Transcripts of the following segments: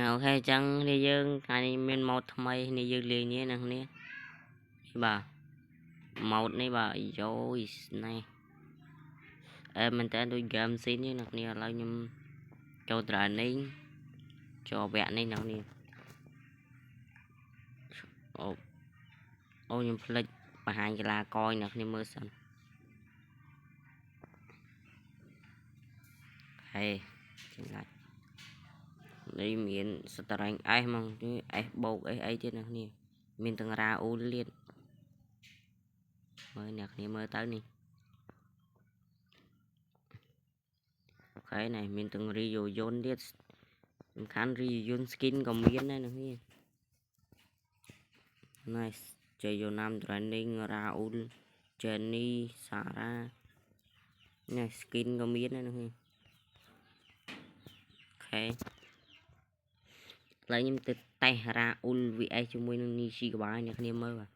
ok chẳng đi dương này mình một mày này dương liền nhé nè nè bà một này bà rồi này em mình tên tôi game xin như nè là nhầm cho trả nên cho vẽ này nào nè ô ô nhầm flick và hai cái là coi nè nè mơ sân hay lại đây miền string ai mong cái ai bầu ấy thế nè nè mình từng ra u liên mới nè mơ tới nè cái này mình từng review zone điết mình khán review skin còn miếng này nè nice chơi vô nam training Raul Jenny Sarah này skin có miếng này nè ok lấy những từ tay Raul vì ai cho mình Nishi của bài này anh mới vào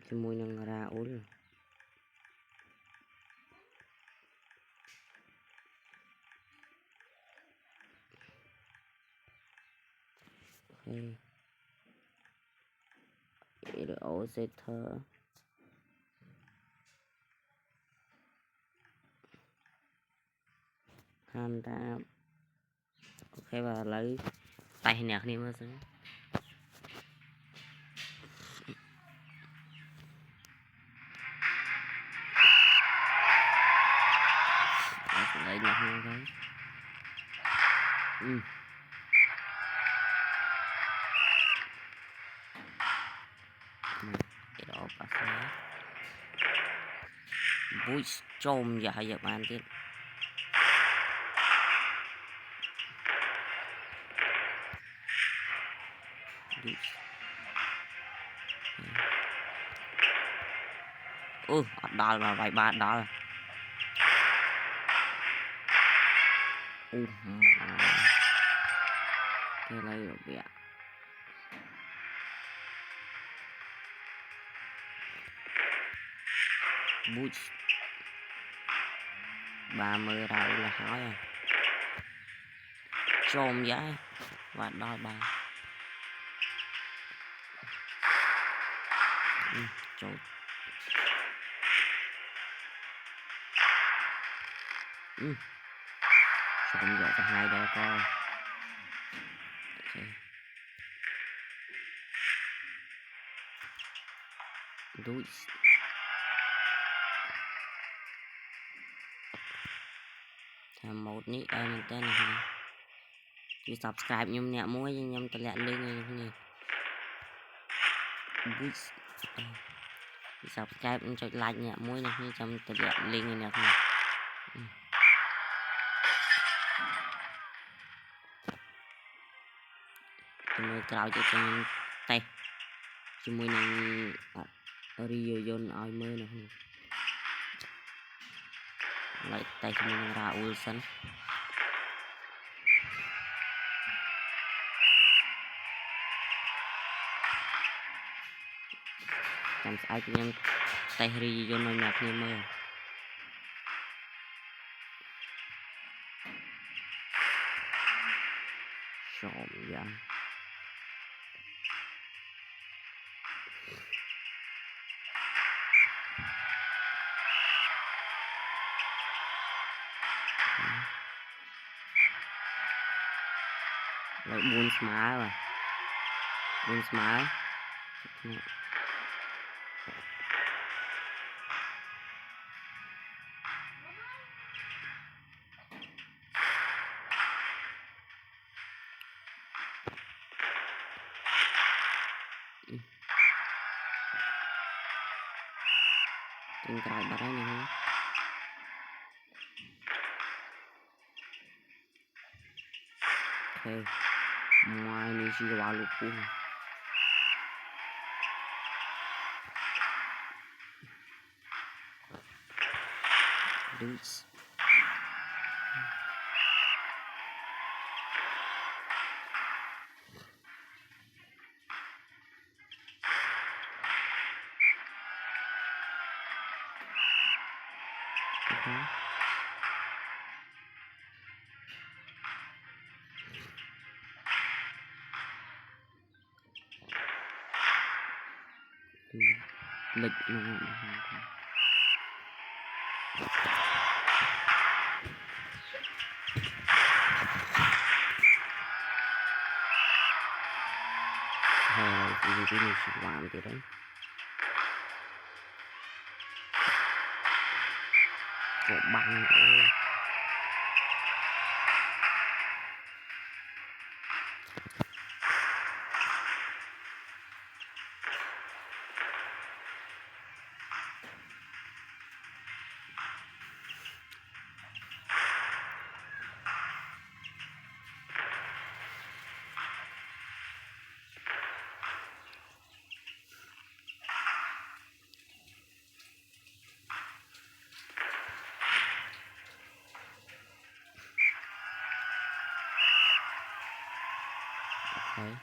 cho mình Raul để ổ sẽ thở han ra ok và lấy tay nè anh mới sẽ lấy nè anh thấy để đó bác sẽ vui trôm giờ giờ bạn tiếp đó là vài ba đó là cái này rồi vậy bút 30 rồi là hỏi à trôm giá và đo ba trộn trộn giờ cho hai đó coi đuôi tham một ní em tên này đi subscribe nhầm nhẹ muối nhầm tự lẹn lên này đuôi subscribe cho like nhẹ muối này như trong tự lẹn lên này nè mười cào cho chân tay cho mười này Rio Zone oi mơ nè lại tay cho mình ra Wilson trong ai cũng nhân tay Rio Zone nhạc như mơ trộm vậy lại buôn smart rồi buôn smart trên cài bắt đấy này ok ngoài này chỉ vào lục cung đúng lịch mà rồi cái gì làm thì đấy của băng ơi. Đấy.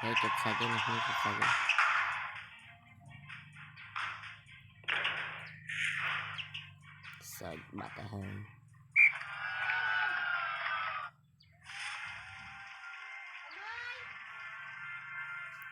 Oke, cut saja nih, cut saja. Sợi bạc hơn.